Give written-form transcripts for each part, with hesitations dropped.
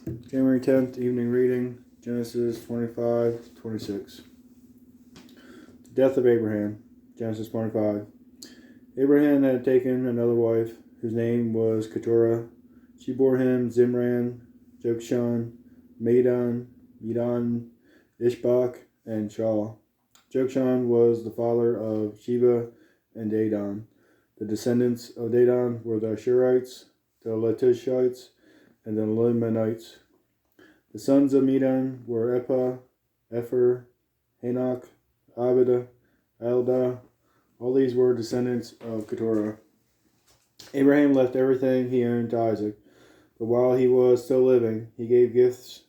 January 10th, evening reading, Genesis 25:26. The death of Abraham, Genesis 25. Abraham had taken another wife, whose name was Keturah. She bore him Zimran, Jokshan, Medan, Ishbak, and Shaul. Jokshan was the father of Sheba and Dedan. The descendants of Dedan were the Ashurites, the Letushites, and the Limanites. The sons of Medan were Ephah, Epher, Hanok, Abida, Eldah. All these were descendants of Keturah. Abraham left everything he owned to Isaac, but while he was still living, he gave gifts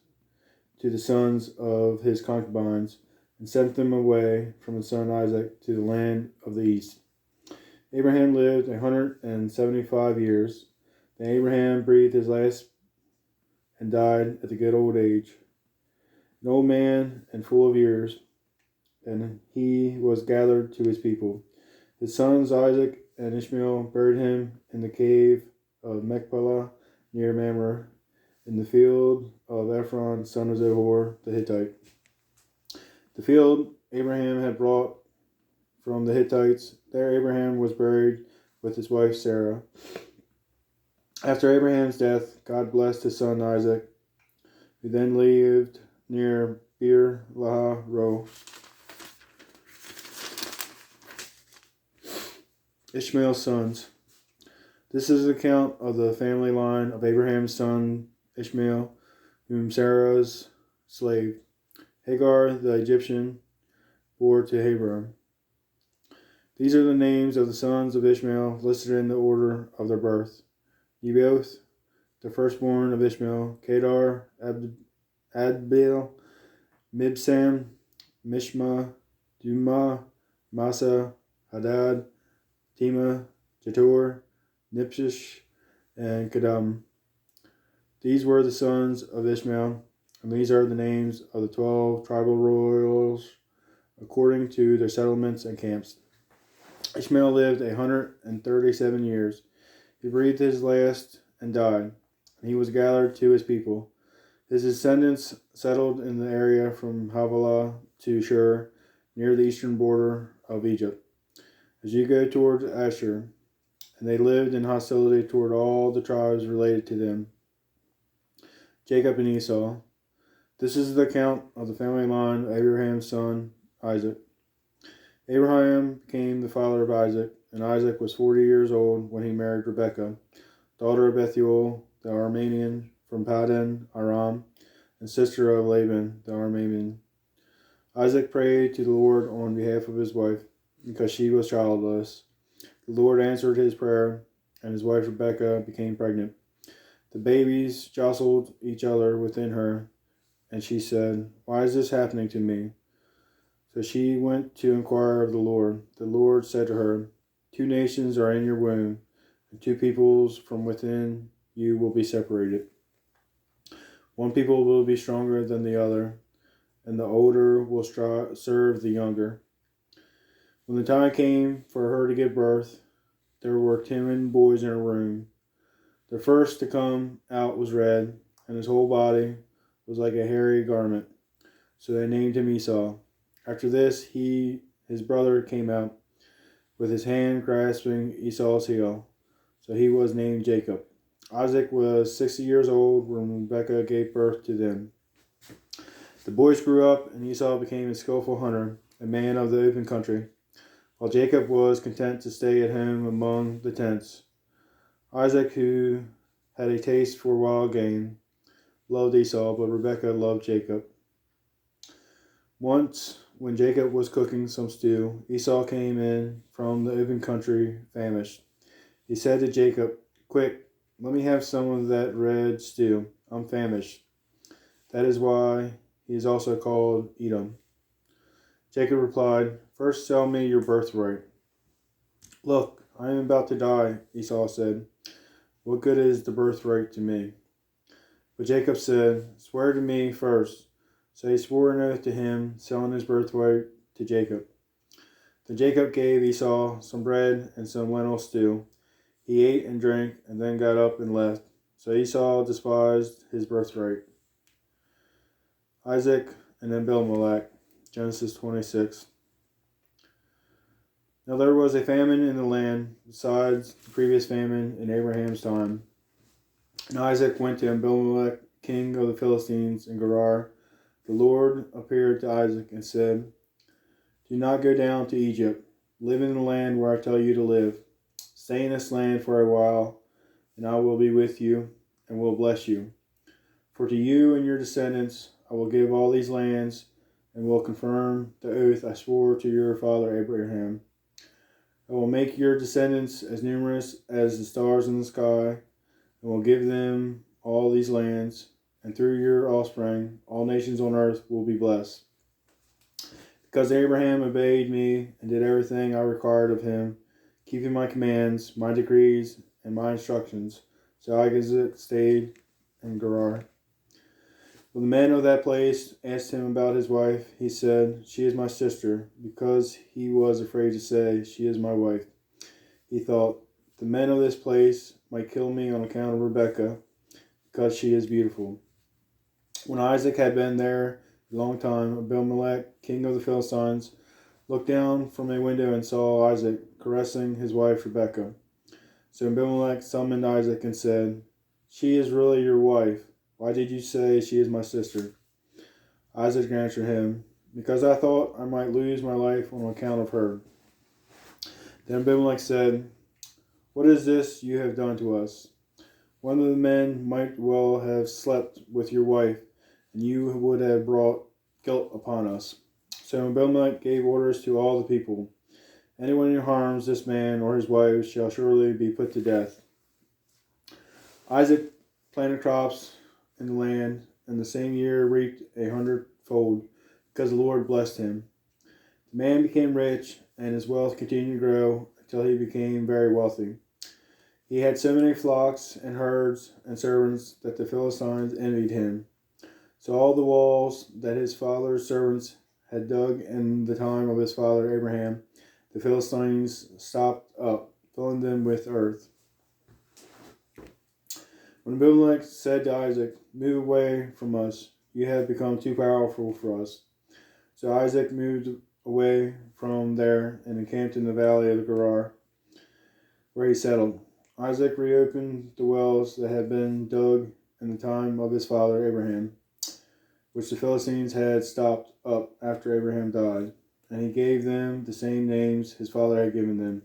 to the sons of his concubines and sent them away from his son Isaac to the land of the east. Abraham lived 175 years. Then Abraham breathed his last and died at the good old age, an old man and full of years, and he was gathered to his people. His sons Isaac and Ishmael buried him in the cave of Machpelah near Mamre, in the field of Ephron, son of Zohar the Hittite. The field Abraham had brought from the Hittites, there Abraham was buried with his wife Sarah. After Abraham's death, God blessed his son Isaac, who then lived near Beer Lahai Roi. Ishmael's sons. This is an account of the family line of Abraham's son Ishmael, whom Sarah's slave Hagar the Egyptian bore to Hebron. These are the names of the sons of Ishmael listed in the order of their birth. Nebaioth, the firstborn of Ishmael, Kedar, Adbeel, Mibsam, Mishma, Dumah, Massa, Hadad, Tema, Jetur, Nipshish, and Kedam. These were the sons of Ishmael, and these are the names of the 12 tribal royals according to their settlements and camps. Ishmael lived 137 years. He breathed his last and died, and he was gathered to his people. His descendants settled in the area from Havilah to Shur, near the eastern border of Egypt, as you go toward Ashur, and they lived in hostility toward all the tribes related to them. Jacob and Esau. This is the account of the family line of Abraham's son Isaac. Abraham became the father of Isaac, and Isaac was 40 years old when he married Rebekah, daughter of Bethuel the Aramean from Paddan Aram, and sister of Laban the Aramean. Isaac prayed to the Lord on behalf of his wife, because she was childless. The Lord answered his prayer, and his wife Rebekah became pregnant. The babies jostled each other within her, and she said, "Why is this happening to me?" So she went to inquire of the Lord. The Lord said to her, 2 nations are in your womb, and 2 peoples from within you will be separated. One people will be stronger than the other, and the older will serve the younger. When the time came for her to give birth, there were 10 boys in her room. The first to come out was red, and his whole body was like a hairy garment. So they named him Esau. After this, his brother came out, with his hand grasping Esau's heel. So he was named Jacob. Isaac was 60 years old when Rebekah gave birth to them. The boys grew up, and Esau became a skillful hunter, a man of the open country, while Jacob was content to stay at home among the tents. Isaac, who had a taste for wild game, loved Esau, but Rebekah loved Jacob. Once, when Jacob was cooking some stew, Esau came in from the open country famished. He said to Jacob, "Quick, let me have some of that red stew. I'm famished." That is why he is also called Edom. Jacob replied, "First sell me your birthright." "Look, I am about to die," Esau said. "What good is the birthright to me?" But Jacob said, "Swear to me first." So he swore an oath to him, selling his birthright to Jacob. Then Jacob gave Esau some bread and some lentil stew. He ate and drank, and then got up and left. So Esau despised his birthright. Isaac and Abimelech, Genesis 26. Now there was a famine in the land, besides the previous famine in Abraham's time. And Isaac went to Abimelech, king of the Philistines, in Gerar. The Lord appeared to Isaac and said, "Do not go down to Egypt. Live in the land where I tell you to live. Stay in this land for a while, and I will be with you and will bless you. For to you and your descendants I will give all these lands, and will confirm the oath I swore to your father Abraham. I will make your descendants as numerous as the stars in the sky, and will give them all these lands, and through your offspring all nations on earth will be blessed. Because Abraham obeyed me and did everything I required of him, keeping my commands, my decrees, and my instructions, so Isaac stayed in Gerar. When the men of that place asked him about his wife, he said, 'She is my sister,' because he was afraid to say, 'She is my wife.' He thought, 'The men of this place might kill me on account of Rebekah, because she is beautiful.' When Isaac had been there a long time, Abimelech, king of the Philistines, looked down from a window and saw Isaac caressing his wife Rebekah. So Abimelech summoned Isaac and said, 'She is really your wife. Why did you say she is my sister?' Isaac answered him, 'Because I thought I might lose my life on account of her.' Then Abimelech said, 'What is this you have done to us? One of the men might well have slept with your wife, and you would have brought guilt upon us.' So Abimelech gave orders to all the people, 'Anyone who harms this man or his wife shall surely be put to death.' Isaac planted crops in the land, and the same year reaped 100-fold, because the Lord blessed him. The man became rich, and his wealth continued to grow until he became very wealthy. He had so many flocks and herds and servants that the Philistines envied him. So all the walls that his father's servants had dug in the time of his father Abraham, the Philistines stopped up, filling them with earth. When Abimelech said to Isaac, 'Move away from us, you have become too powerful for us.' So Isaac moved away from there and encamped in the valley of Gerar, where he settled. Isaac reopened the wells that had been dug in the time of his father Abraham, which the Philistines had stopped up after Abraham died, and he gave them the same names his father had given them.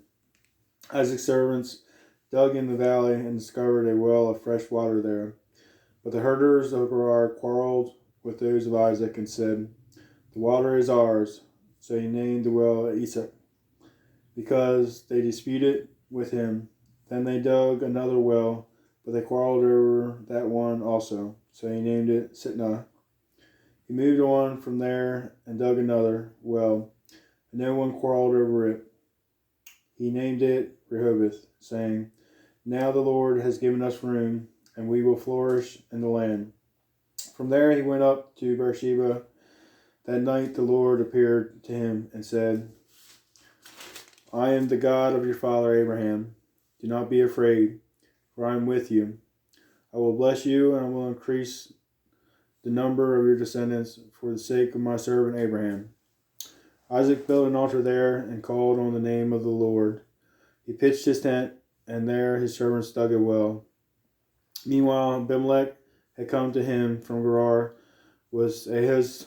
Isaac's servants dug in the valley and discovered a well of fresh water there. But the herders of Gerar quarreled with those of Isaac and said, 'The water is ours.' So he named the well Esek, because they disputed with him. Then they dug another well, but they quarreled over that one also. So he named it Sitnah. He moved on from there and dug another well, and no one quarreled over it. He named it Rehoboth, saying, 'Now the Lord has given us room, and we will flourish in the land.' From there he went up to Beersheba. That night the Lord appeared to him and said, 'I am the God of your father Abraham. Do not be afraid, for I am with you. I will bless you, and I will increase the number of your descendants for the sake of my servant Abraham.' Isaac built an altar there and called on the name of the Lord. He pitched his tent, and there his servants dug a well. Meanwhile, Abimelech had come to him from Gerar, was Ahaz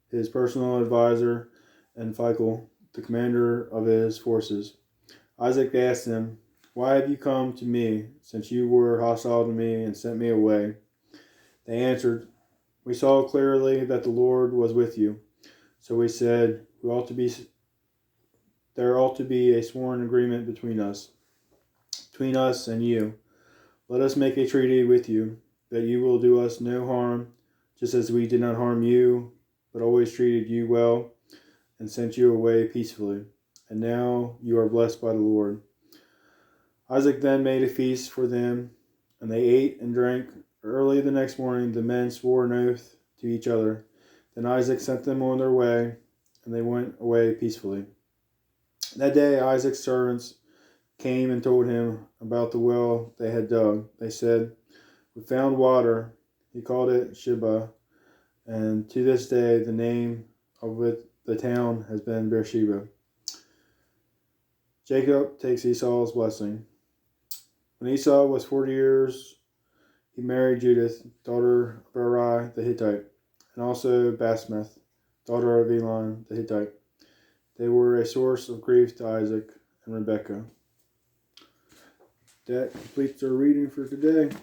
his personal advisor, and Phicol, the commander of his forces. Isaac asked him, 'Why have you come to me, since you were hostile to me and sent me away?' They answered, 'We saw clearly that the Lord was with you. So we said, there ought to be a sworn agreement between us and you. Let us make a treaty with you, that you will do us no harm, just as we did not harm you, but always treated you well, and sent you away peacefully. And now you are blessed by the Lord.' Isaac then made a feast for them, and they ate and drank. Early the next morning the men swore an oath to each other. Then Isaac sent them on their way, and they went away peacefully. That day Isaac's servants came and told him about the well they had dug. They said, found water. He called it Sheba, and to this day the name of the town has been Beersheba. Jacob takes Esau's blessing. When Esau was 40 years, he married Judith, daughter of Uri the Hittite, and also Basmath, daughter of Elon the Hittite. They were a source of grief to Isaac and Rebekah. That completes our reading for today.